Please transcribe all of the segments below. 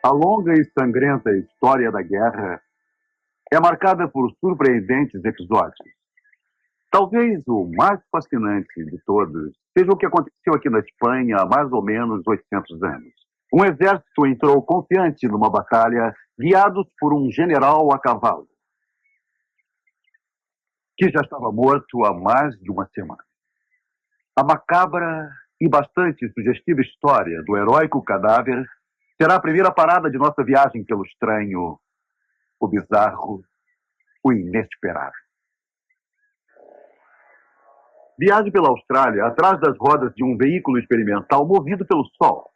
A longa e sangrenta história da guerra é marcada por surpreendentes episódios. Talvez o mais fascinante de todos seja o que aconteceu aqui na Espanha há mais ou menos 800 anos. Um exército entrou confiante numa batalha, guiados por um general a cavalo, que já estava morto há mais de uma semana. A macabra e bastante sugestiva história do heróico cadáver será a primeira parada de nossa viagem pelo estranho, o bizarro, o inesperado. Viaje pela Austrália atrás das rodas de um veículo experimental movido pelo sol.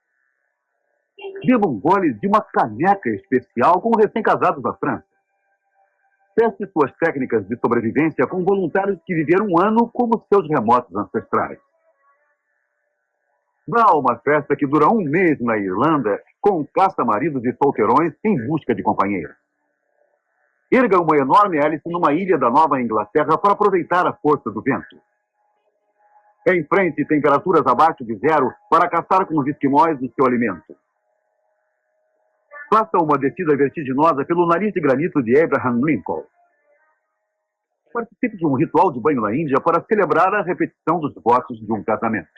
Beba um gole de uma caneca especial com recém-casados da França. Teste suas técnicas de sobrevivência com voluntários que viveram um ano como seus remotos ancestrais. Vá a uma festa que dura um mês na Irlanda com caça-maridos e solteirões em busca de companheira. Erga uma enorme hélice numa ilha da Nova Inglaterra para aproveitar a força do vento. Enfrente temperaturas abaixo de zero para caçar com os esquimóis o seu alimento. Faça uma descida vertiginosa pelo nariz de granito de Abraham Lincoln. Participe de um ritual de banho na Índia para celebrar a repetição dos votos de um casamento.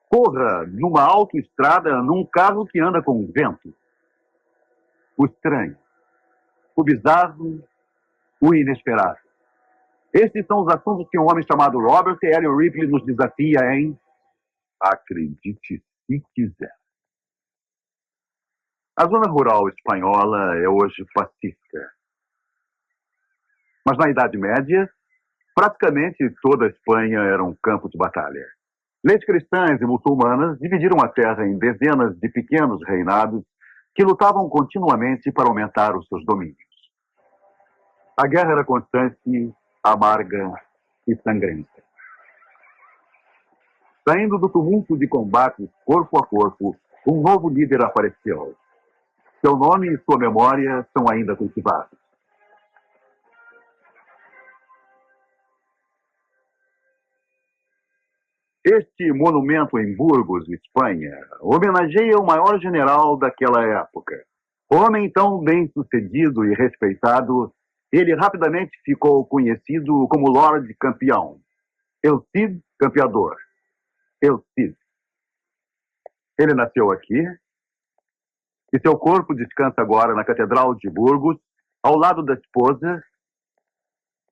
Corra numa autoestrada num carro que anda com vento. O estranho, o bizarro, o inesperado. Estes são os assuntos que um homem chamado Robert L. Ripley nos desafia em Acredite se quiser. A zona rural espanhola é hoje pacífica. Mas na Idade Média, praticamente toda a Espanha era um campo de batalha. Leis cristãs e muçulmanas dividiram a terra em dezenas de pequenos reinados que lutavam continuamente para aumentar os seus domínios. A guerra era constante, amarga e sangrenta. Saindo do tumulto de combates corpo a corpo, um novo líder apareceu. Seu nome e sua memória são ainda cultivados. Este monumento em Burgos, Espanha, homenageia o maior general daquela época. Homem tão bem-sucedido e respeitado, ele rapidamente ficou conhecido como Lord Campeão. El Cid Campeador. El Cid. Ele nasceu aqui e seu corpo descansa agora na Catedral de Burgos, ao lado da esposa,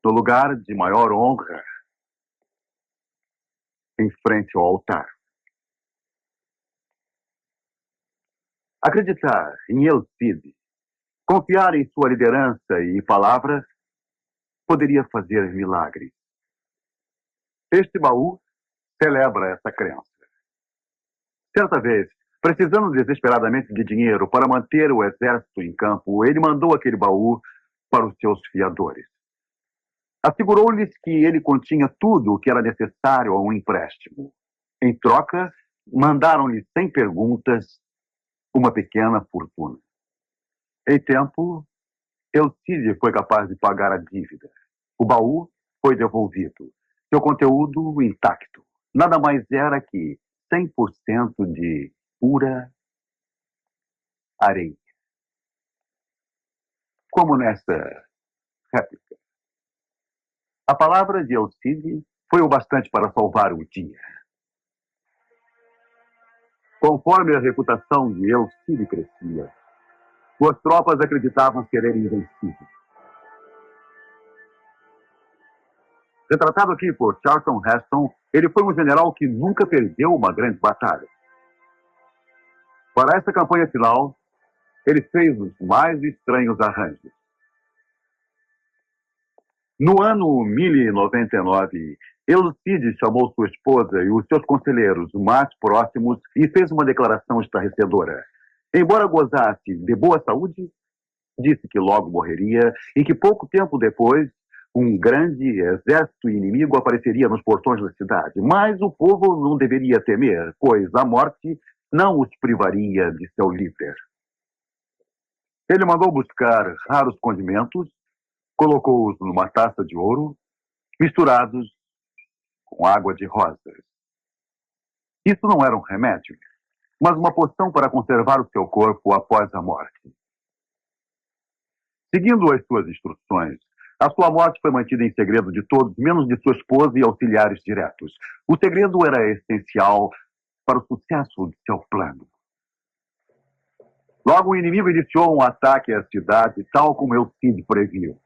no lugar de maior honra, em frente ao altar. Acreditar em El Cid, confiar em sua liderança e palavras, poderia fazer milagres. Este baú celebra essa crença. Certa vez, precisando desesperadamente de dinheiro para manter o exército em campo, ele mandou aquele baú para os seus fiadores. Assegurou-lhes que ele continha tudo o que era necessário a um empréstimo. Em troca, mandaram-lhe, sem perguntas, uma pequena fortuna. Em tempo, El Cid foi capaz de pagar a dívida. O baú foi devolvido. Seu conteúdo intacto. Nada mais era que 100% de pura areia. Como nessa réplica. A palavra de El Cid foi o bastante para salvar o dia. Conforme a reputação de El Cid crescia, suas tropas acreditavam serem invencíveis. Retratado aqui por Charlton Heston, ele foi um general que nunca perdeu uma grande batalha. Para essa campanha final, ele fez os mais estranhos arranjos. No ano 1099, El Cid chamou sua esposa e os seus conselheiros mais próximos e fez uma declaração estarrecedora. Embora gozasse de boa saúde, disse que logo morreria e que pouco tempo depois um grande exército inimigo apareceria nos portões da cidade. Mas o povo não deveria temer, pois a morte não os privaria de seu líder. Ele mandou buscar raros condimentos, colocou-os numa taça de ouro, misturados com água de rosas. Isso não era um remédio. mas uma poção para conservar o seu corpo após a morte. Seguindo as suas instruções, a sua morte foi mantida em segredo de todos, menos de sua esposa e auxiliares diretos. O segredo era essencial para o sucesso de seu plano. Logo, o inimigo iniciou um ataque à cidade, tal como Elcide previu.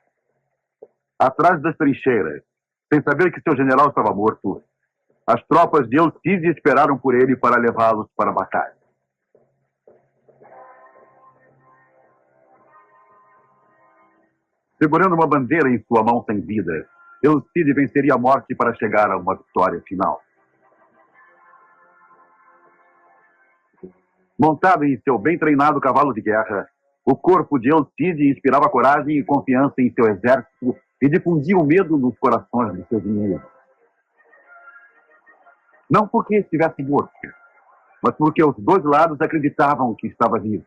Atrás das trincheiras, sem saber que seu general estava morto, as tropas de Elcide esperaram por ele para levá-los para a batalha. Segurando uma bandeira em sua mão sem vida, Elcide venceria a morte para chegar a uma vitória final. Montado em seu bem treinado cavalo de guerra, o corpo de Elcide inspirava coragem e confiança em seu exército e difundia o medo nos corações de seus inimigos. Não porque estivesse morto, mas porque os dois lados acreditavam que estava vivo.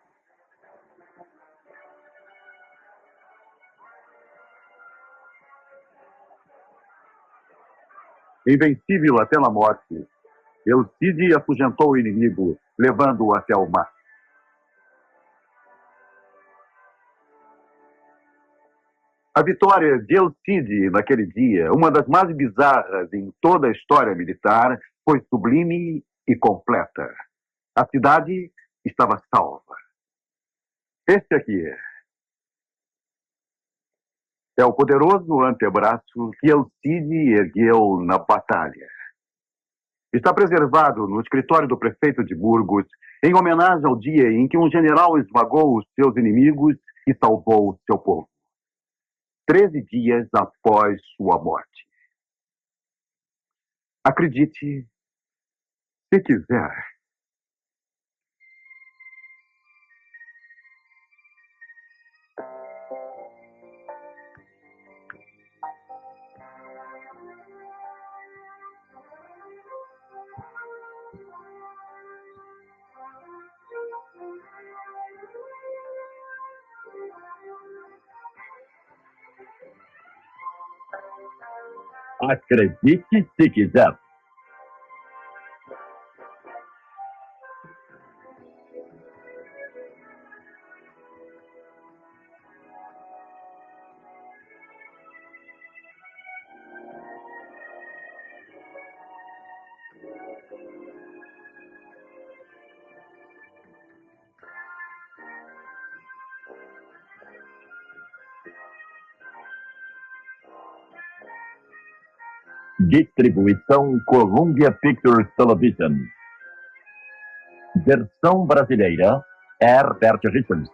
Invencível até a morte, Elcide afugentou o inimigo, levando-o até o mar. A vitória de Elcide naquele dia, uma das mais bizarras em toda a história militar, foi sublime e completa. A cidade estava salva. Este aqui é o poderoso antebraço que Elcide ergueu na batalha. Está preservado no escritório do prefeito de Burgos, em homenagem ao dia em que um general esmagou os seus inimigos e salvou o seu povo. 13 dias após sua morte. Acredite, se quiser. Acredite se quiser. Distribuição Columbia Pictures Television. Versão brasileira, Herbert Richards.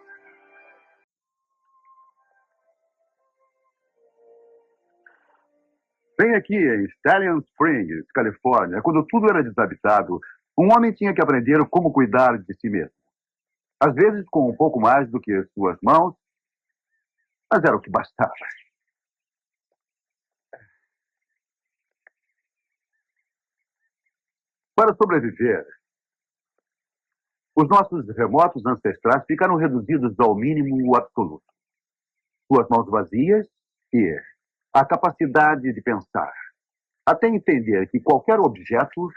Bem aqui em Stallion Springs, Califórnia, quando tudo era desabitado, um homem tinha que aprender como cuidar de si mesmo. Às vezes com um pouco mais do que suas mãos, mas era o que bastava. Para sobreviver, os nossos remotos ancestrais ficaram reduzidos ao mínimo absoluto. Suas mãos vazias e a capacidade de pensar, até entender que qualquer objeto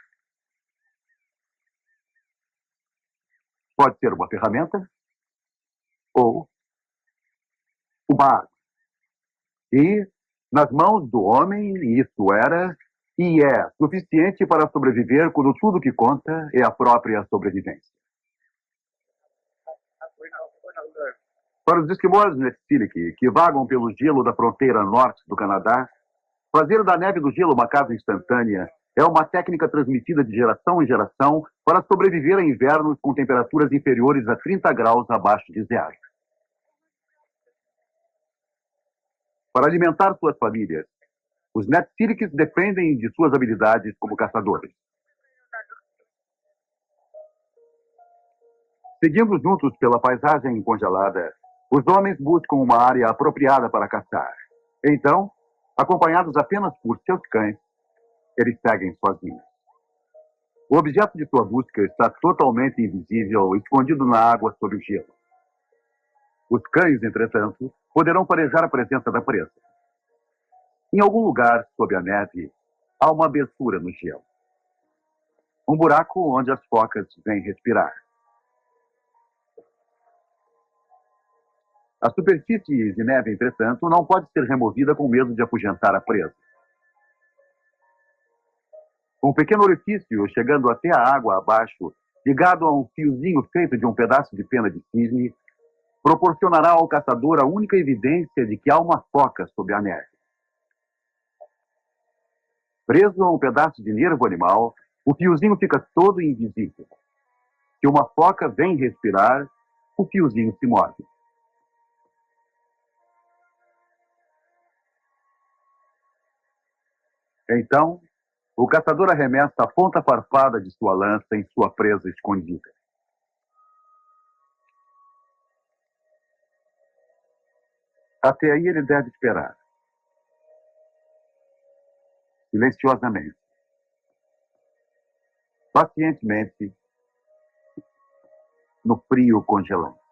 pode ser uma ferramenta ou uma arma. E, nas mãos do homem, isso era e é suficiente para sobreviver quando tudo que conta é a própria sobrevivência. Para os esquimós Netsilic, que vagam pelo gelo da fronteira norte do Canadá, fazer da neve do gelo uma casa instantânea é uma técnica transmitida de geração em geração para sobreviver a invernos com temperaturas inferiores a 30 graus abaixo de zero. Para alimentar suas famílias, os Netsilics dependem de suas habilidades como caçadores. Seguindo juntos pela paisagem congelada, os homens buscam uma área apropriada para caçar. Então, acompanhados apenas por seus cães, eles seguem sozinhos. O objeto de sua busca está totalmente invisível, escondido na água sob o gelo. Os cães, entretanto, poderão farejar a presença da presa. Em algum lugar sob a neve, há uma abertura no gelo. Um buraco onde as focas vêm respirar. A superfície de neve, entretanto, não pode ser removida com medo de afugentar a presa. Um pequeno orifício chegando até a água abaixo, ligado a um fiozinho feito de um pedaço de pena de cisne, proporcionará ao caçador a única evidência de que há uma foca sob a neve. Preso a um pedaço de nervo animal, o fiozinho fica todo invisível. Se uma foca vem respirar, o fiozinho se move. Então, o caçador arremessa a ponta farpada de sua lança em sua presa escondida. Até aí ele deve esperar. Silenciosamente. Pacientemente. No frio congelante.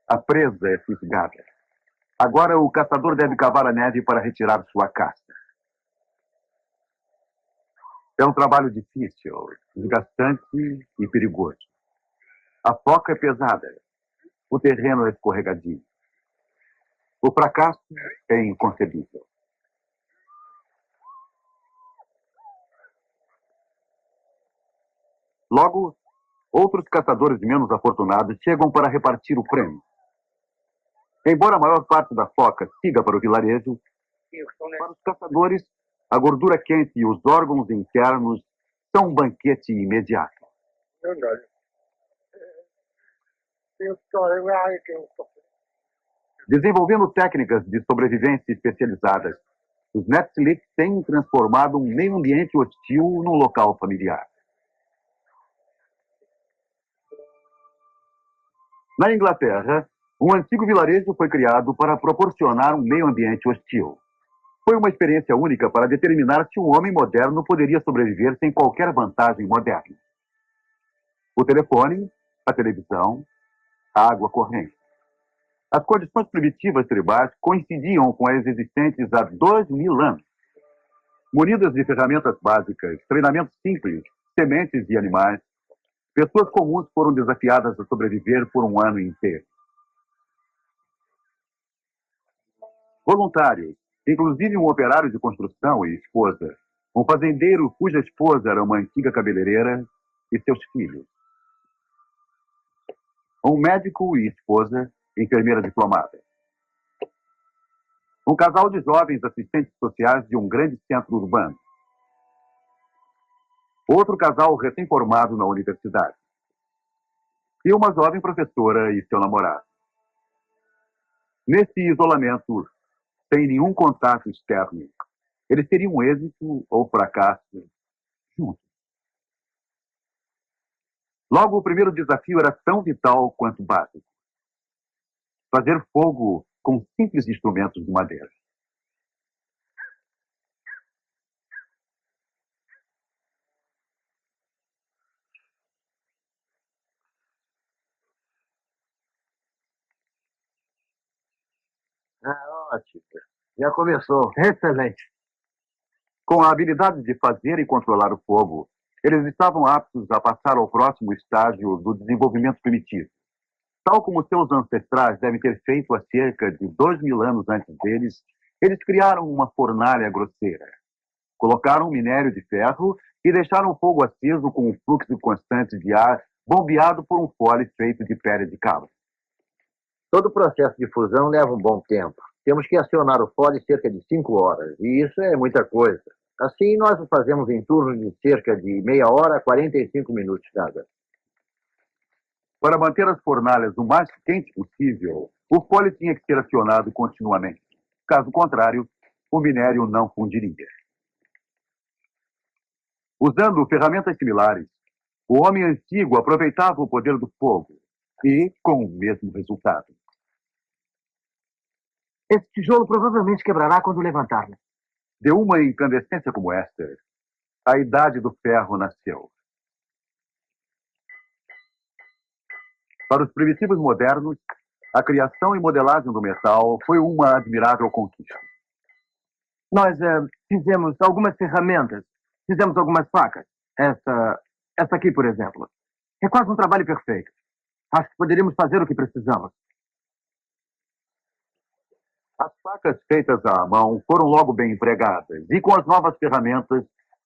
A presa é fisgada. Agora o caçador deve cavar a neve para retirar sua casca. É um trabalho difícil, desgastante e perigoso. A foca é pesada. O terreno é escorregadio. O fracasso é inconcebível. Logo, outros caçadores menos afortunados chegam para repartir o prêmio. Embora a maior parte da foca siga para o vilarejo, para os caçadores, a gordura quente e os órgãos internos são um banquete imediato. Desenvolvendo técnicas de sobrevivência especializadas, os Netflix têm transformado um meio ambiente hostil num local familiar. Na Inglaterra, um antigo vilarejo foi criado para proporcionar um meio ambiente hostil. Foi uma experiência única para determinar se um homem moderno poderia sobreviver sem qualquer vantagem moderna. O telefone, a televisão, a água corrente. As condições primitivas tribais coincidiam com as existentes há 2000 anos. Munidas de ferramentas básicas, treinamento simples, sementes e animais, pessoas comuns foram desafiadas a sobreviver por um ano inteiro. Voluntários, inclusive um operário de construção e esposa, um fazendeiro cuja esposa era uma antiga cabeleireira e seus filhos. Um médico e esposa, enfermeira diplomada. Um casal de jovens assistentes sociais de um grande centro urbano. Outro casal recém-formado na universidade. E uma jovem professora e seu namorado. Nesse isolamento, sem nenhum contato externo, eles teriam um êxito ou fracasso juntos. Logo, o primeiro desafio era tão vital quanto básico. Fazer fogo com simples instrumentos de madeira. Ótimo. Já começou. Excelente. Com a habilidade de fazer e controlar o fogo, eles estavam aptos a passar ao próximo estágio do desenvolvimento primitivo. Tal como seus ancestrais devem ter feito há cerca de 2000 anos antes deles, eles criaram uma fornalha grosseira. Colocaram minério de ferro e deixaram o fogo aceso com um fluxo constante de ar bombeado por um fole feito de pele de cabra. Todo o processo de fusão leva um bom tempo. Temos que acionar o fole cerca de 5 horas, e isso é muita coisa. Assim, nós o fazemos em turnos de cerca de meia hora a 45 minutos cada. Para manter as fornalhas o mais quente possível, o fole tinha que ser acionado continuamente. Caso contrário, o minério não fundiria. Usando ferramentas similares, o homem antigo aproveitava o poder do fogo e com o mesmo resultado. Esse tijolo provavelmente quebrará quando levantarmos. De uma incandescência como esta, a idade do ferro nasceu. Para os primitivos modernos, a criação e modelagem do metal foi uma admirável conquista. Nós fizemos algumas ferramentas, fizemos algumas facas. Essa aqui, por exemplo. É quase um trabalho perfeito. Acho que poderíamos fazer o que precisamos. As facas feitas à mão foram logo bem empregadas e com as novas ferramentas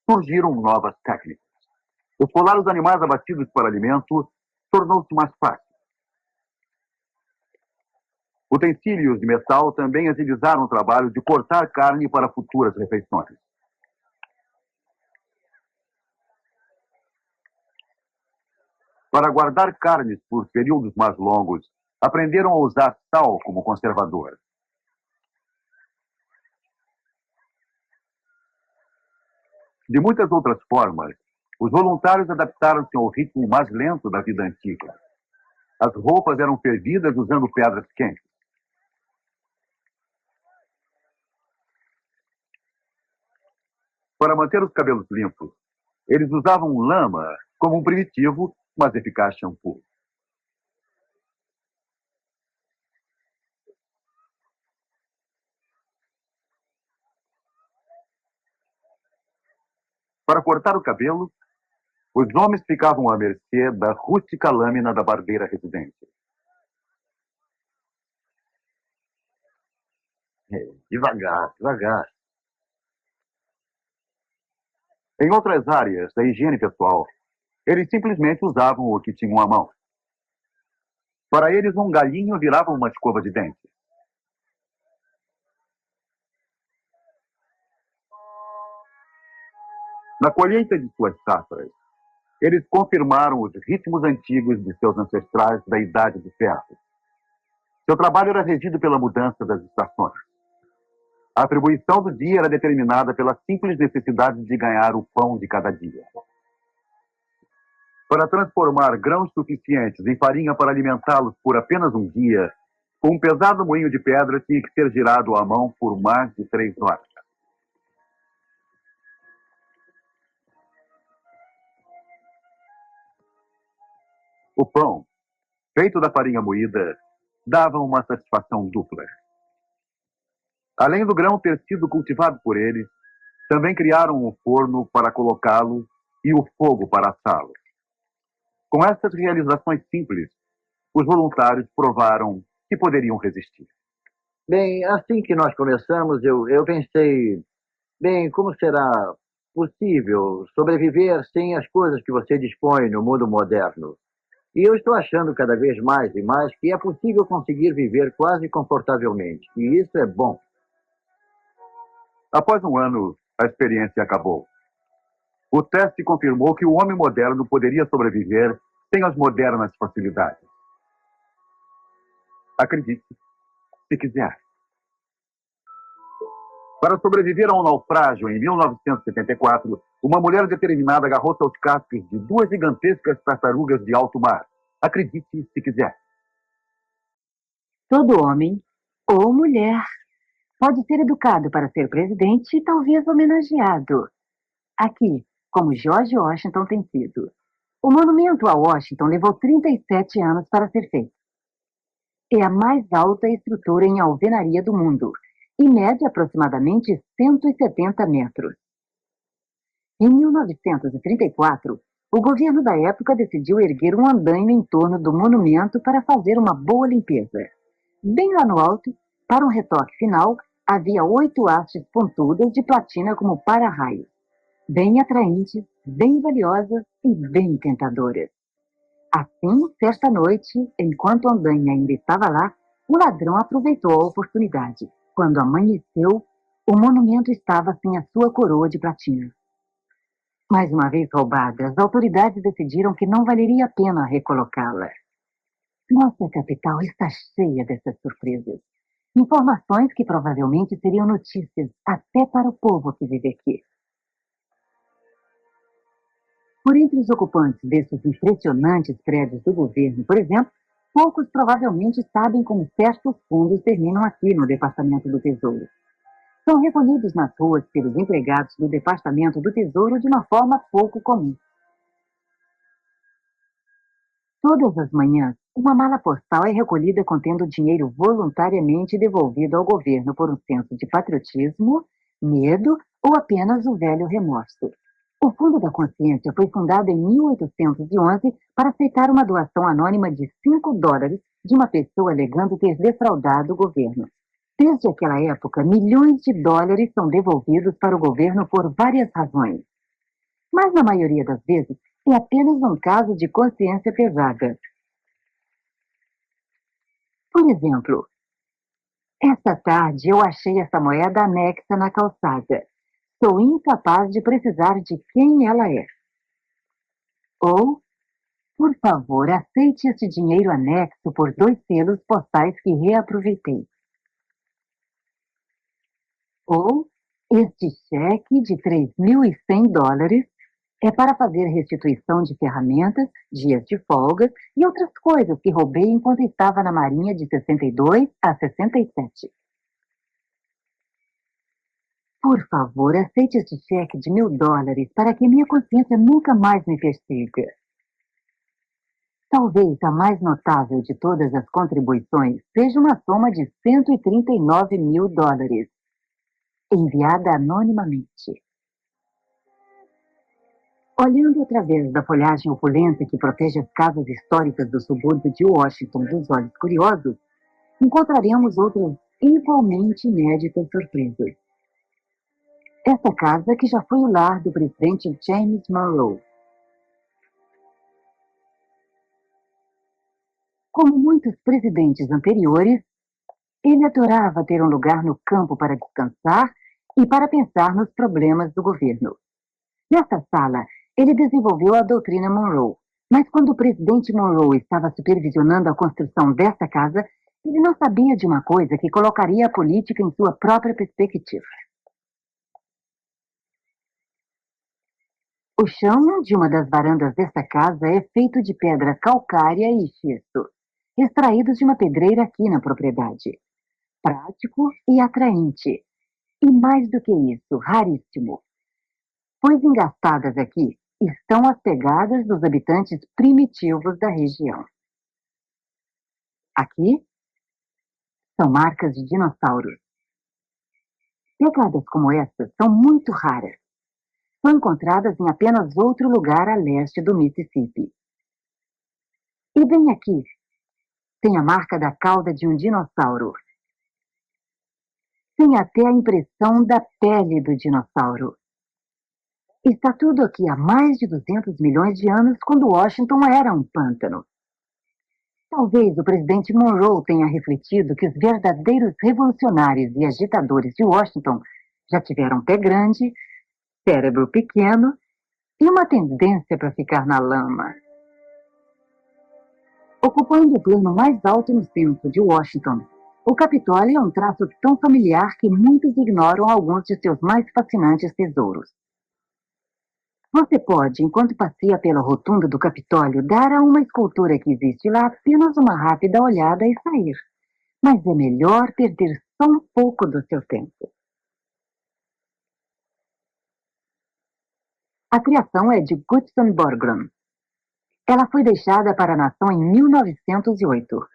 surgiram novas técnicas. Esfolar os animais abatidos para alimento tornou-se mais fácil. Utensílios de metal também agilizaram o trabalho de cortar carne para futuras refeições. Para guardar carnes por períodos mais longos, aprenderam a usar sal como conservador. De muitas outras formas, os voluntários adaptaram-se ao ritmo mais lento da vida antiga. As roupas eram fervidas usando pedras quentes. Para manter os cabelos limpos, eles usavam lama como um primitivo, mas eficaz shampoo. Para cortar o cabelo, os homens ficavam à mercê da rústica lâmina da barbeira residente. Devagar, devagar. Em outras áreas da higiene pessoal, eles simplesmente usavam o que tinham à mão. Para eles, um galinho virava uma escova de dente. Na colheita de suas safras, eles confirmaram os ritmos antigos de seus ancestrais da Idade de Ferro. Seu trabalho era regido pela mudança das estações. A atribuição do dia era determinada pela simples necessidade de ganhar o pão de cada dia. Para transformar grãos suficientes em farinha para alimentá-los por apenas um dia, um pesado moinho de pedra tinha que ser girado à mão por mais de 3 horas. O pão, feito da farinha moída, dava uma satisfação dupla. Além do grão ter sido cultivado por eles, também criaram o forno para colocá-lo e o fogo para assá-lo. Com estas realizações simples, os voluntários provaram que poderiam resistir. Bem, assim que nós começamos, eu pensei, bem, como será possível sobreviver sem as coisas que você dispõe no mundo moderno? E eu estou achando cada vez mais e mais que é possível conseguir viver quase confortavelmente. E isso é bom. Após um ano, a experiência acabou. O teste confirmou que o homem moderno poderia sobreviver sem as modernas facilidades. Acredite, se quiser. Para sobreviver a um naufrágio em 1974, uma mulher determinada agarrou-se aos cascos de 2 gigantescas tartarugas de alto mar. Acredite, se quiser. Todo homem ou mulher pode ser educado para ser presidente e talvez homenageado. Aqui, como George Washington tem sido. O monumento a Washington levou 37 anos para ser feito. É a mais alta estrutura em alvenaria do mundo e mede aproximadamente 170 metros. Em 1934, o governo da época decidiu erguer um andaime em torno do monumento para fazer uma boa limpeza. Bem lá no alto, para um retoque final, havia 8 hastes pontudas de platina como para-raios. Bem atraentes, bem valiosas e bem tentadoras. Assim, certa noite, enquanto o andaime ainda estava lá, o ladrão aproveitou a oportunidade. Quando amanheceu, o monumento estava sem a sua coroa de platina. Mais uma vez roubada, as autoridades decidiram que não valeria a pena recolocá-la. Nossa capital está cheia dessas surpresas. Informações que provavelmente seriam notícias até para o povo que vive aqui. Por entre os ocupantes desses impressionantes prédios do governo, por exemplo, poucos provavelmente sabem como certos fundos terminam aqui no Departamento do Tesouro. São recolhidos nas ruas pelos empregados do Departamento do Tesouro de uma forma pouco comum. Todas as manhãs, Uma mala postal é recolhida contendo dinheiro voluntariamente devolvido ao governo por um senso de patriotismo, medo ou apenas o velho remorso. O Fundo da Consciência foi fundado em 1811 para aceitar uma doação anônima de $5 de uma pessoa alegando ter defraudado o governo. Desde aquela época, milhões de dólares são devolvidos para o governo por várias razões. Mas, na maioria das vezes, é apenas um caso de consciência pesada. Por exemplo, esta tarde eu achei essa moeda anexa na calçada. Sou incapaz de precisar de quem ela é. Ou, por favor, aceite este dinheiro anexo por 2 selos postais que reaproveitei. Ou, este cheque de $3.100 é para fazer restituição de ferramentas, dias de folga e outras coisas que roubei enquanto estava na Marinha de 62 a 67. Por favor, aceite este cheque de $1.000 para que minha consciência nunca mais me persiga. Talvez a mais notável de todas as contribuições seja uma soma de $139 mil, enviada anonimamente. Olhando através da folhagem opulenta que protege as casas históricas do subúrbio de Washington dos olhos curiosos, encontraremos outras igualmente inéditas surpresas. Esta casa que já foi o lar do presidente James Monroe. Como muitos presidentes anteriores, ele adorava ter um lugar no campo para descansar e para pensar nos problemas do governo. Nesta sala, ele desenvolveu a doutrina Monroe, mas quando o presidente Monroe estava supervisionando a construção desta casa, ele não sabia de uma coisa que colocaria a política em sua própria perspectiva. O chão de uma das varandas desta casa é feito de pedra calcária e xisto, extraídos de uma pedreira aqui na propriedade. Prático e atraente. E mais do que isso, raríssimo. Pois engastadas aqui estão as pegadas dos habitantes primitivos da região. Aqui são marcas de dinossauros. Pegadas como essas são muito raras. São encontradas em apenas outro lugar a leste do Mississippi. E bem aqui tem a marca da cauda de um dinossauro. Tem até a impressão da pele do dinossauro. Está tudo aqui há mais de 200 milhões de anos, quando Washington era um pântano. Talvez o presidente Monroe tenha refletido que os verdadeiros revolucionários e agitadores de Washington já tiveram pé grande, cérebro pequeno e uma tendência para ficar na lama. Ocupando o plano mais alto no centro de Washington, o Capitólio é um traço tão familiar que muitos ignoram alguns de seus mais fascinantes tesouros. Você pode, enquanto passeia pela rotunda do Capitólio, dar a uma escultura que existe lá apenas uma rápida olhada e sair. Mas é melhor perder só um pouco do seu tempo. A criação é de Gutzon Borglum. Ela foi deixada para a nação em 1908.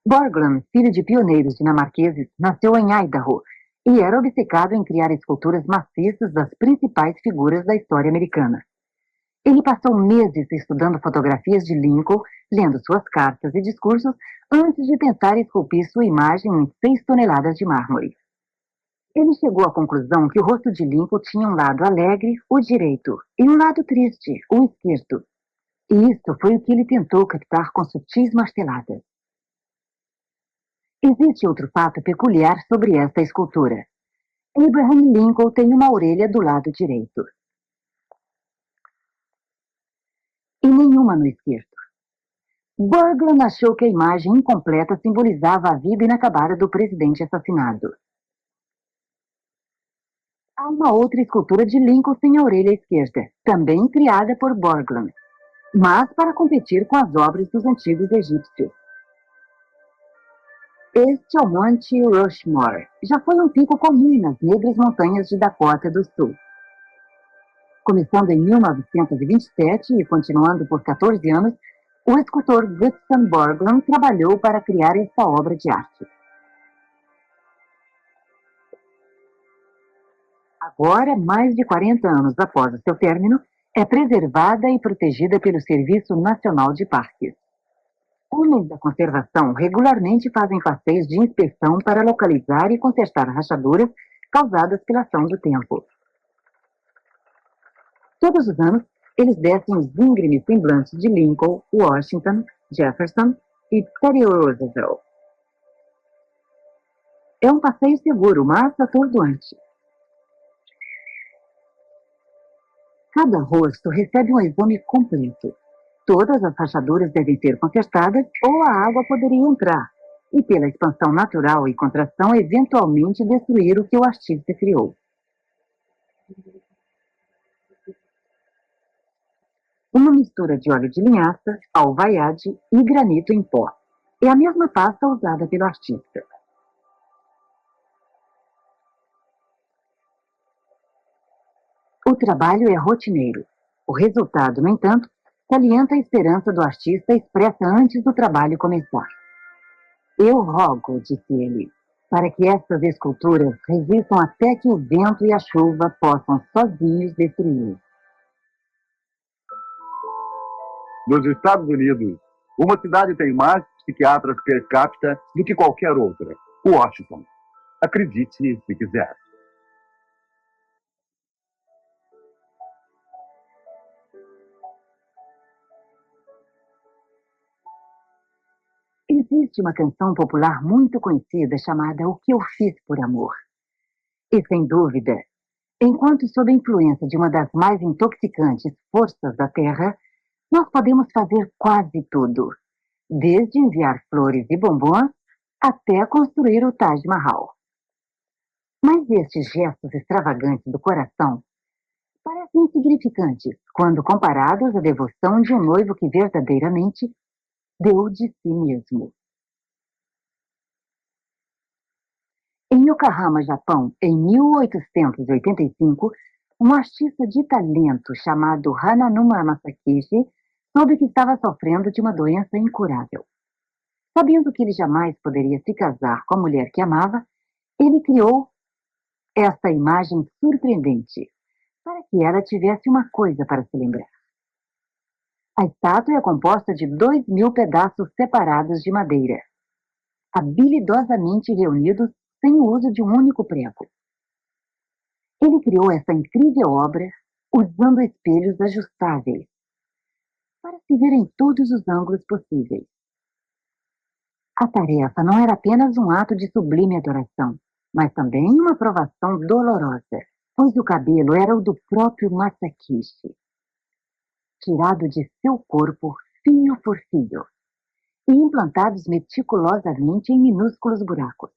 Borglum, filho de pioneiros dinamarqueses, nasceu em Idaho e era obcecado em criar esculturas maciças das principais figuras da história americana. Ele passou meses estudando fotografias de Lincoln, lendo suas cartas e discursos, antes de tentar esculpir sua imagem em 6 toneladas de mármore. Ele chegou à conclusão que o rosto de Lincoln tinha um lado alegre, o direito, e um lado triste, o esquerdo. E isso foi o que ele tentou captar com sutis marteladas. Existe outro fato peculiar sobre esta escultura. Abraham Lincoln tem uma orelha do lado direito. E nenhuma no esquerdo. Borglum achou que a imagem incompleta simbolizava a vida inacabada do presidente assassinado. Há uma outra escultura de Lincoln sem a orelha esquerda, também criada por Borglum, mas para competir com as obras dos antigos egípcios. Este é o Monte Rushmore. Já foi um pico comum nas negras montanhas de Dakota do Sul. Começando em 1927 e continuando por 14 anos, O escultor Gutzon Borglum trabalhou para criar esta obra de arte. Agora, mais de 40 anos após o seu término, é preservada e protegida pelo Serviço Nacional de Parques. Homens da conservação regularmente fazem passeios de inspeção para localizar e consertar rachaduras causadas pela ação do tempo. Todos os anos, eles descem os íngremes semblantes de Lincoln, Washington, Jefferson e Teddy Roosevelt. É um passeio seguro, mas atordoante. Cada rosto recebe um exame completo. Todas as rachaduras devem ser consertadas ou a água poderia entrar e, pela expansão natural e contração, eventualmente destruir o que o artista criou. Uma mistura de óleo de linhaça, alvaiade e granito em pó. É a mesma pasta usada pelo artista. O trabalho é rotineiro. O resultado, no entanto, salienta a esperança do artista expressa antes do trabalho começar. Eu rogo, disse ele, para que estas esculturas resistam até que o vento e a chuva possam sozinhos destruí-los. Nos Estados Unidos, uma cidade tem mais psiquiatras per capita do que qualquer outra. Washington. Acredite se quiser. Existe uma canção popular muito conhecida chamada O Que Eu Fiz por Amor. E, sem dúvida, enquanto sob a influência de uma das mais intoxicantes forças da Terra, nós podemos fazer quase tudo, desde enviar flores e bombons até construir o Taj Mahal. Mas estes gestos extravagantes do coração parecem insignificantes quando comparados à devoção de um noivo que verdadeiramente deu de si mesmo. Em Yokohama, Japão, em 1885, um artista de talento chamado Hananuma Masakishi soube que estava sofrendo de uma doença incurável. Sabendo que ele jamais poderia se casar com a mulher que amava, ele criou esta imagem surpreendente para que ela tivesse uma coisa para se lembrar. A estátua é composta de 2.000 pedaços separados de madeira, habilidosamente reunidos sem o uso de um único prego. Ele criou essa incrível obra usando espelhos ajustáveis para se ver em todos os ângulos possíveis. A tarefa não era apenas um ato de sublime adoração, mas também uma provação dolorosa, pois o cabelo era o do próprio Masakishi, tirado de seu corpo fio por fio e implantados meticulosamente em minúsculos buracos.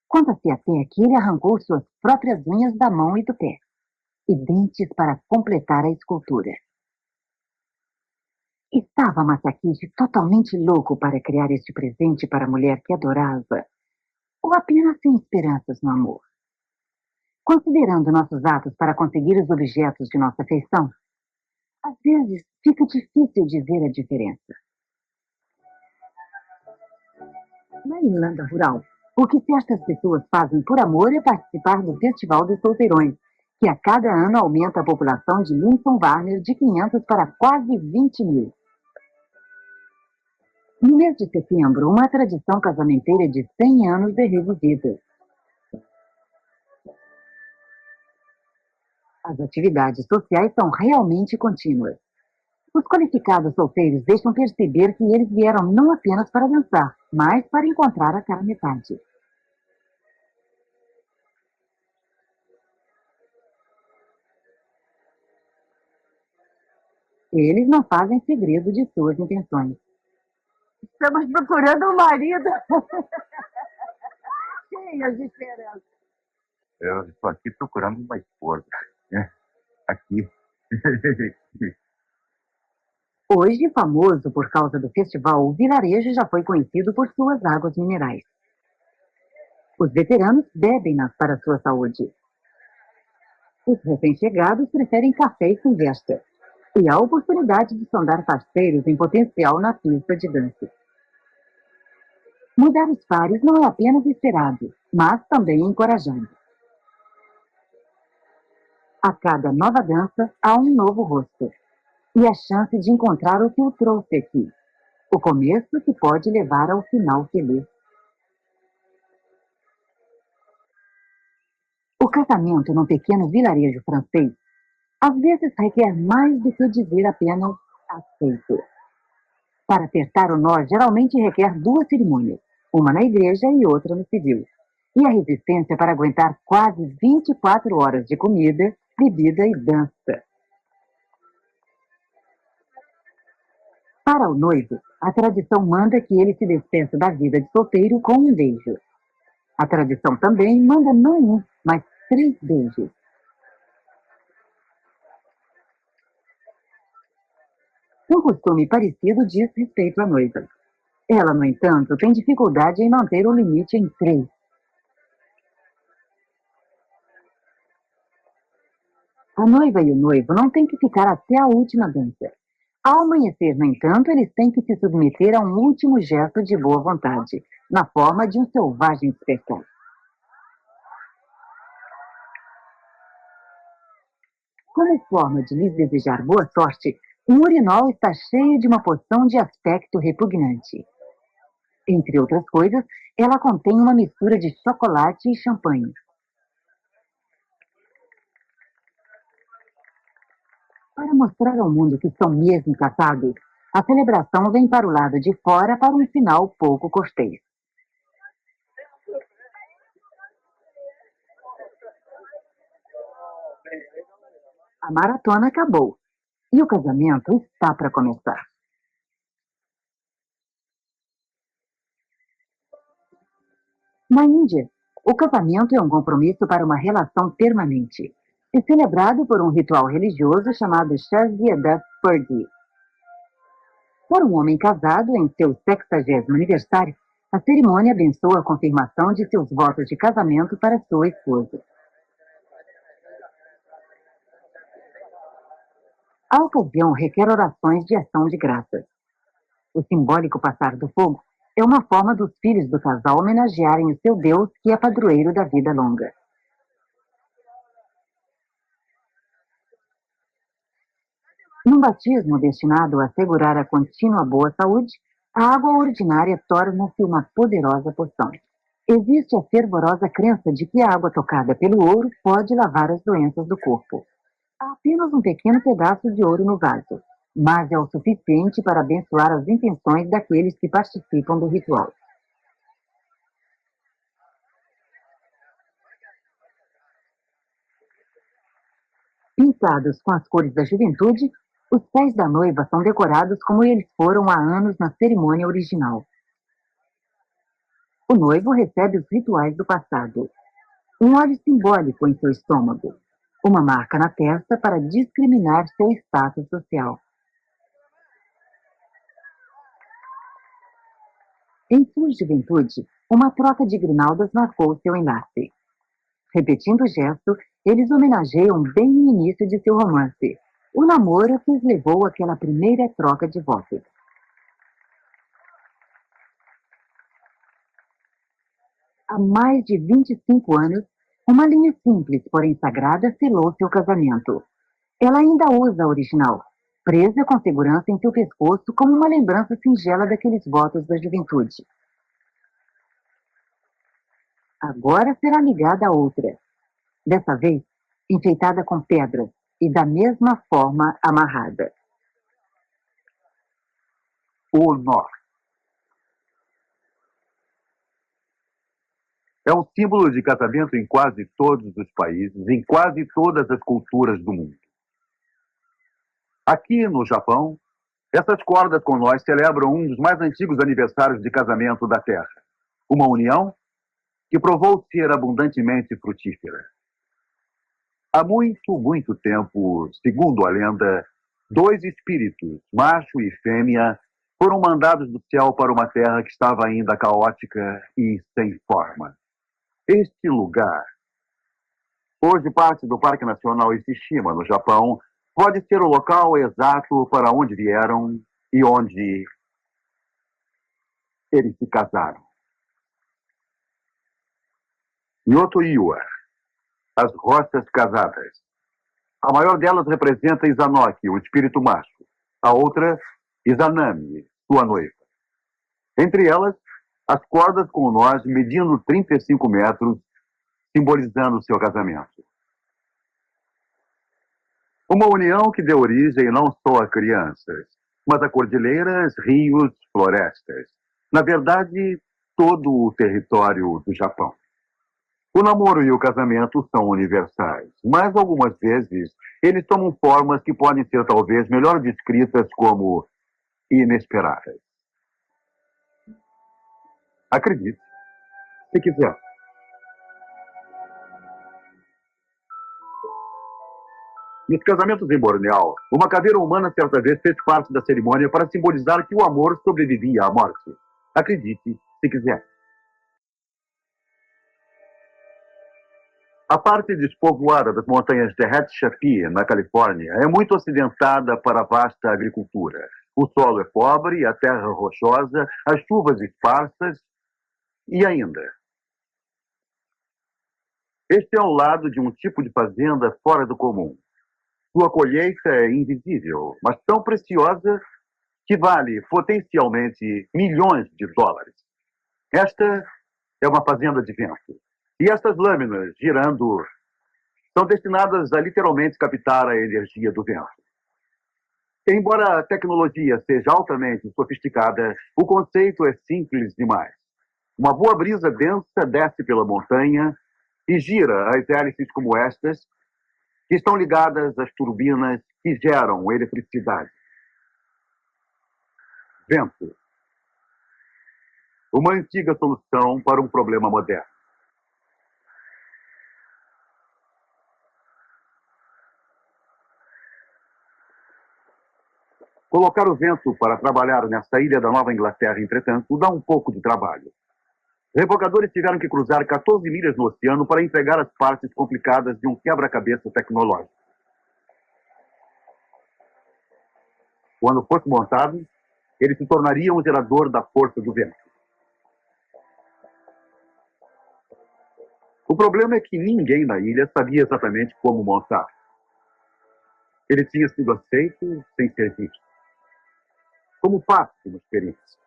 Conta-se até que ele arrancou suas próprias unhas da mão e do pé, e dentes para completar a escultura. Estava Masakishi totalmente louco para criar este presente para a mulher que adorava, ou apenas sem esperanças no amor? Considerando nossos atos para conseguir os objetos de nossa afeição, às vezes fica difícil dizer a diferença. Na Irlanda rural, o que certas pessoas fazem por amor é participar do Festival dos Solteirões, que a cada ano aumenta a população de Lincoln Warner de 500 para quase 20.000. No mês de setembro, uma tradição casamenteira de 100 anos é revivida. As atividades sociais são realmente contínuas. Os qualificados solteiros deixam perceber que eles vieram não apenas para dançar, mas para encontrar a cara metade. Eles não fazem segredo de suas intenções. Estamos procurando um marido. Cheias de esperança. Eu estou aqui procurando uma esposa. Aqui. Hoje, famoso por causa do festival, o vilarejo já foi conhecido por suas águas minerais. Os veteranos bebem-nas para sua saúde. Os recém-chegados preferem café e conversa. E a oportunidade de sondar parceiros em potencial na pista de dança. Mudar os pares não é apenas esperado, mas também encorajado. A cada nova dança, há um novo rosto. E a chance de encontrar o que o trouxe aqui. O começo que pode levar ao final feliz. O casamento num pequeno vilarejo francês às vezes requer mais do que dizer apenas aceito. Para apertar o nó, geralmente requer 2 cerimônias, uma na igreja e outra no civil. E a resistência para aguentar quase 24 horas de comida, bebida e dança. Para o noivo, a tradição manda que ele se despeça da vida de solteiro com um beijo. A tradição também manda não um, mas 3 beijos. Um costume parecido diz respeito à noiva. Ela, no entanto, tem dificuldade em manter o limite em 3. A noiva e o noivo não têm que ficar até a última dança. Ao amanhecer, no entanto, eles têm que se submeter a um último gesto de boa vontade, na forma de um selvagem despertar. Como forma de lhes desejar boa sorte, um urinol está cheio de uma poção de aspecto repugnante. Entre outras coisas, ela contém uma mistura de chocolate e champanhe. Para mostrar ao mundo que são mesmo casados, a celebração vem para o lado de fora para um final pouco cortês. A maratona acabou e o casamento está para começar. Na Índia, o casamento é um compromisso para uma relação permanente e celebrado por um ritual religioso chamado Shazia Purdi. Para um homem casado em seu 60º aniversário, a cerimônia abençoa a confirmação de seus votos de casamento para sua esposa. A ocasião requer orações de ação de graças. O simbólico passar do fogo é uma forma dos filhos do casal homenagearem o seu Deus, que é padroeiro da vida longa. Num batismo destinado a assegurar a contínua boa saúde, a água ordinária torna-se uma poderosa poção. Existe a fervorosa crença de que a água tocada pelo ouro pode lavar as doenças do corpo. Há apenas um pequeno pedaço de ouro no vaso, mas é o suficiente para abençoar as intenções daqueles que participam do ritual. Pintados com as cores da juventude, os pés da noiva são decorados como eles foram há anos na cerimônia original. O noivo recebe os rituais do passado. Um óleo simbólico em seu estômago. Uma marca na testa para discriminar seu status social. Em sua juventude, uma troca de grinaldas marcou seu enlace. Repetindo o gesto, eles homenageiam bem no início de seu romance, o namoro que os levou àquela primeira troca de votos. Há mais de 25 anos, uma linha simples, porém sagrada, selou seu casamento. Ela ainda usa a original, presa com segurança em seu pescoço como uma lembrança singela daqueles votos da juventude. Agora será ligada a outra, dessa vez enfeitada com pedras e da mesma forma amarrada. O nó. É um símbolo de casamento em quase todos os países, em quase todas as culturas do mundo. Aqui no Japão, essas cordas com nós celebram um dos mais antigos aniversários de casamento da Terra. Uma união que provou ser abundantemente frutífera. Há muito, muito tempo, segundo a lenda, 2 espíritos, macho e fêmea, foram mandados do céu para uma terra que estava ainda caótica e sem forma. Este lugar, hoje parte do Parque Nacional Ishishima, no Japão, Pode ser o local exato para onde vieram e onde eles se casaram. Yotoiwa, as rochas casadas. A maior delas representa Izanoki, o espírito macho. A outra, Izanami, sua noiva. Entre elas, as cordas com nós medindo 35 metros, simbolizando seu casamento. Uma união que deu origem não só a crianças, mas a cordilheiras, rios, florestas. Na verdade, todo o território do Japão. O namoro e o casamento são universais, mas algumas vezes eles tomam formas que podem ser talvez melhor descritas como inesperadas. Acredite, se quiser. Nos casamentos em Bornéu, uma caveira humana certa vez fez parte da cerimônia para simbolizar que o amor sobrevivia à morte. Acredite, se quiser. A parte despovoada das montanhas de Hatshepsut, na Califórnia, é muito acidentada para a vasta agricultura. O solo é pobre, a terra rochosa, as chuvas esparsas e ainda. Este é o lado de um tipo de fazenda fora do comum. Sua colheita é invisível, mas tão preciosa que vale potencialmente milhões de dólares. Esta é uma fazenda de vento. E estas lâminas, girando, são destinadas a literalmente captar a energia do vento. Embora a tecnologia seja altamente sofisticada, o conceito é simples demais. Uma boa brisa densa desce pela montanha e gira as hélices como estas, que estão ligadas às turbinas que geram eletricidade. Vento. Uma antiga solução para um problema moderno. Colocar o vento para trabalhar nesta ilha da Nova Inglaterra, entretanto, dá um pouco de trabalho. Revocadores tiveram que cruzar 14 milhas no oceano para entregar as partes complicadas de um quebra-cabeça tecnológico. Quando fosse montado, ele se tornaria um gerador da força do vento. O problema é que ninguém na ilha sabia exatamente como montar. Ele tinha sido aceito sem ser visto. Como parte de uma experiência.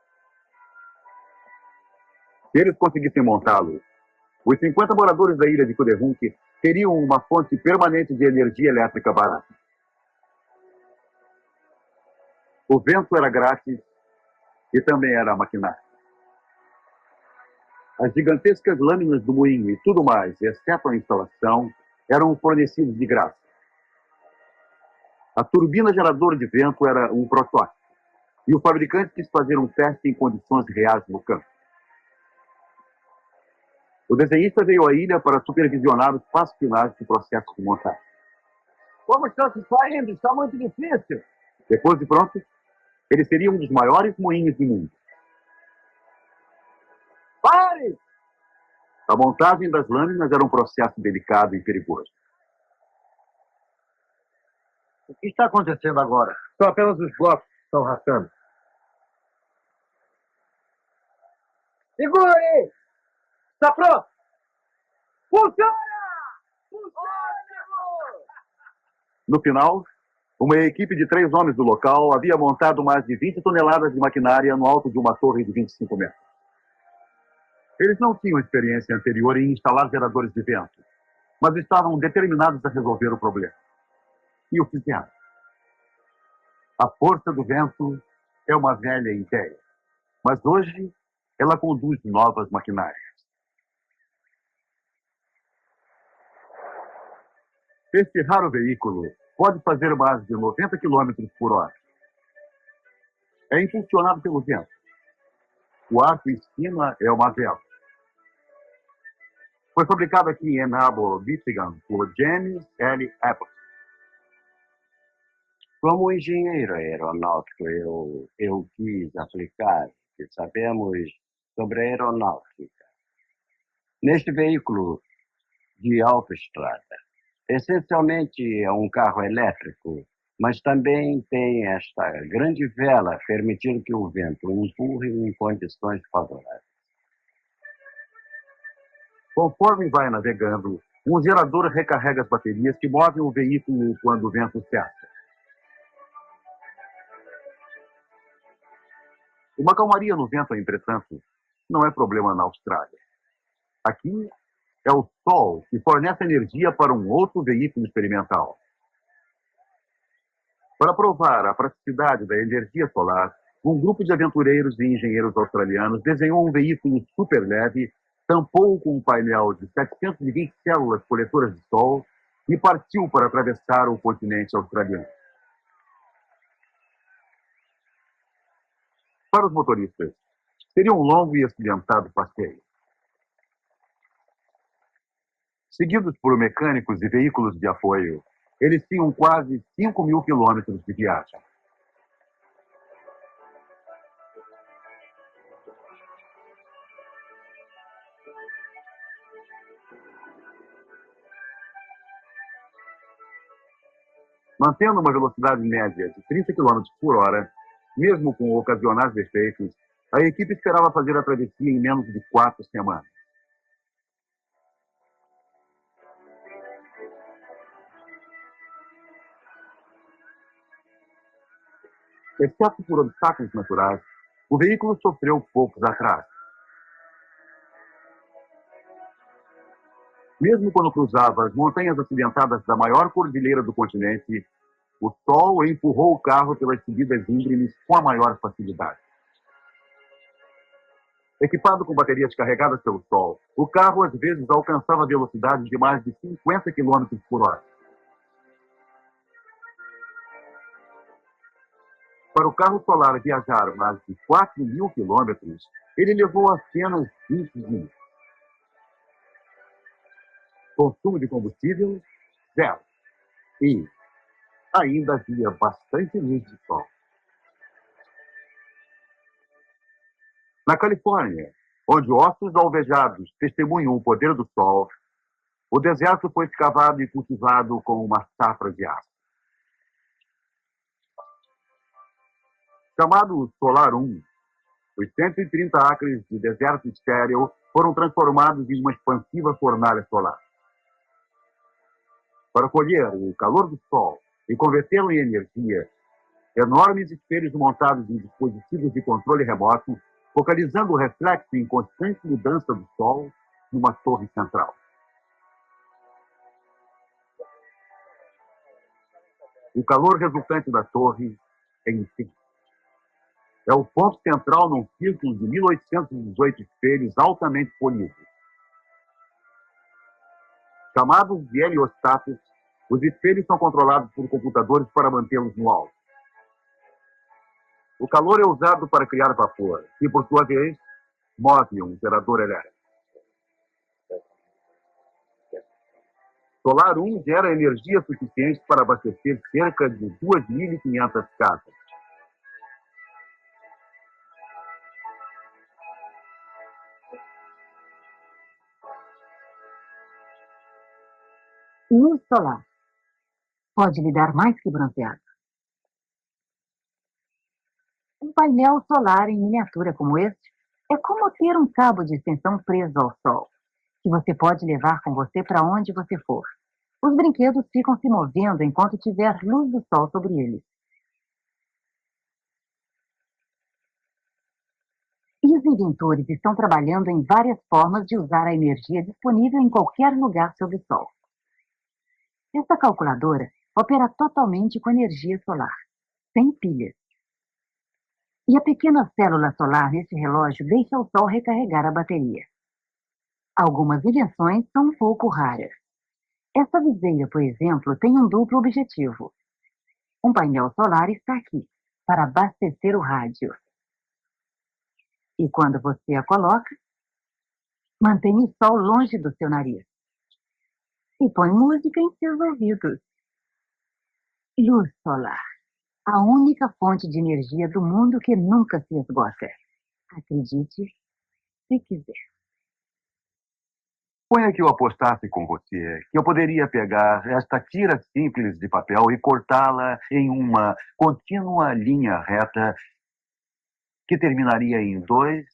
Se eles conseguissem montá-lo, os 50 moradores da ilha de Kudehunk teriam uma fonte permanente de energia elétrica barata. O vento era grátis e também era maquinário. As gigantescas lâminas do moinho e tudo mais, exceto a instalação, eram fornecidos de graça. A turbina geradora de vento era um protótipo. E o fabricante quis fazer um teste em condições reais no campo. O desenhista veio à ilha para supervisionar os passos finais do processo de montagem. Como estão se saindo? Está muito difícil. Depois de pronto, ele seria um dos maiores moinhos do mundo. Pare! A montagem das lâminas era um processo delicado e perigoso. O que está acontecendo agora? São apenas os blocos que estão rachando. Segure! Está pronto! Funciona! Ótimo! No final, uma equipe de 3 homens do local havia montado mais de 20 toneladas de maquinária no alto de uma torre de 25 metros. Eles não tinham experiência anterior em instalar geradores de vento, mas estavam determinados a resolver o problema. E o fizeram. A força do vento é uma velha ideia, mas hoje ela conduz novas maquinárias. Este raro veículo pode fazer mais de 90 km por hora. É impulsionado pelo vento. O arco em cima é uma vela. Foi fabricado aqui em Ann Arbor, Michigan, por James L. Appleton. Como engenheiro aeronáutico, eu quis aplicar o que sabemos sobre aeronáutica neste veículo de autoestrada. Essencialmente é um carro elétrico Mas também tem esta grande vela permitindo que o vento o empurre em condições favoráveis. Conforme vai navegando, um gerador recarrega as baterias que movem o veículo quando o vento cessa. Uma calmaria no vento, entretanto, não é problema na Austrália. Aqui é o Sol que fornece energia para um outro veículo experimental. Para provar a praticidade da energia solar, um grupo de aventureiros e engenheiros australianos desenhou um veículo super leve, tampou com um painel de 720 células coletoras de sol e partiu para atravessar o continente australiano. Para os motoristas, seria um longo e acidentado passeio. Seguidos por mecânicos e veículos de apoio, eles tinham quase 5.000 quilômetros de viagem. Mantendo uma velocidade média de 30 km por hora, mesmo com ocasionais defeitos, a equipe esperava fazer a travessia em menos de 4 semanas. Exceto por obstáculos naturais, o veículo sofreu poucos atrasos. Mesmo quando cruzava as montanhas acidentadas da maior cordilheira do continente, o sol empurrou o carro pelas subidas íngremes com a maior facilidade. Equipado com baterias carregadas pelo sol, o carro às vezes alcançava velocidades de mais de 50 km por hora. Para o carro solar viajar mais de 4.000 quilômetros, ele levou apenas 20 dias. Consumo de combustível, zero. E ainda havia bastante luz de sol. Na Califórnia, onde ossos alvejados testemunham o poder do sol, o deserto foi escavado e cultivado com uma safra de aço. Chamado Solar 1, os 130 acres de deserto estéril foram transformados em uma expansiva fornalha solar. Para colher o calor do sol e convertê-lo em energia, enormes espelhos montados em dispositivos de controle remoto, focalizando o reflexo em constante mudança do sol numa torre central. O calor resultante da torre é intenso. É o ponto central num círculo de 1.818 espelhos altamente polidos. Chamados de heliostatos, os espelhos são controlados por computadores para mantê-los no alto. O calor é usado para criar vapor, que, por sua vez, move um gerador elétrico. Solar 1 gera energia suficiente para abastecer cerca de 2.500 casas. Luz solar. Pode lhe dar mais que bronzeado. Um painel solar em miniatura como este é como ter um cabo de extensão preso ao sol, que você pode levar com você para onde você for. Os brinquedos ficam se movendo enquanto tiver luz do sol sobre eles. E os inventores estão trabalhando em várias formas de usar a energia disponível em qualquer lugar sob o sol. Esta calculadora opera totalmente com energia solar, sem pilhas. E a pequena célula solar nesse relógio deixa o sol recarregar a bateria. Algumas invenções são um pouco raras. Essa viseira, por exemplo, tem um duplo objetivo. Um painel solar está aqui, para abastecer o rádio. E quando você a coloca, mantém o sol longe do seu nariz. E põe música em seus ouvidos. Luz solar. A única fonte de energia do mundo que nunca se esgota. Acredite, se quiser. Suponha que eu apostasse com você que eu poderia pegar esta tira simples de papel e cortá-la em uma contínua linha reta que terminaria em 2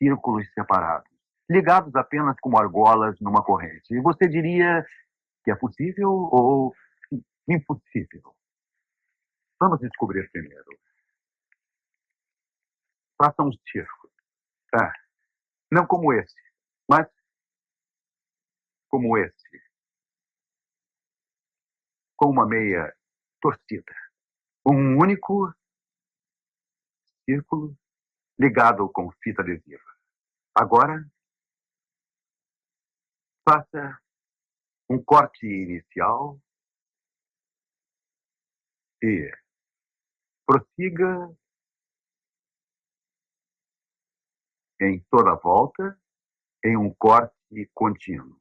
círculos separados, ligados apenas como argolas numa corrente. E você diria que é possível ou impossível? Vamos descobrir primeiro. Faça um círculo. Tá? Não como esse, mas como esse. Com uma meia torcida. Um único círculo ligado com fita adesiva. Agora, faça um corte inicial e prossiga em toda a volta em um corte contínuo.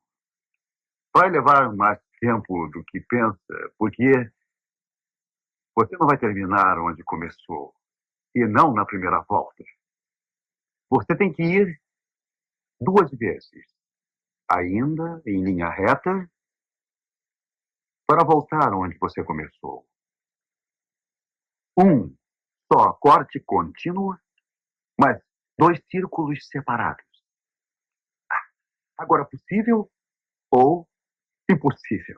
Vai levar mais tempo do que pensa, porque você não vai terminar onde começou, e não na primeira volta. Você tem que ir 2 vezes, ainda em linha reta, para voltar onde você começou. Um só corte contínuo, mas 2 círculos separados. Agora, possível ou impossível?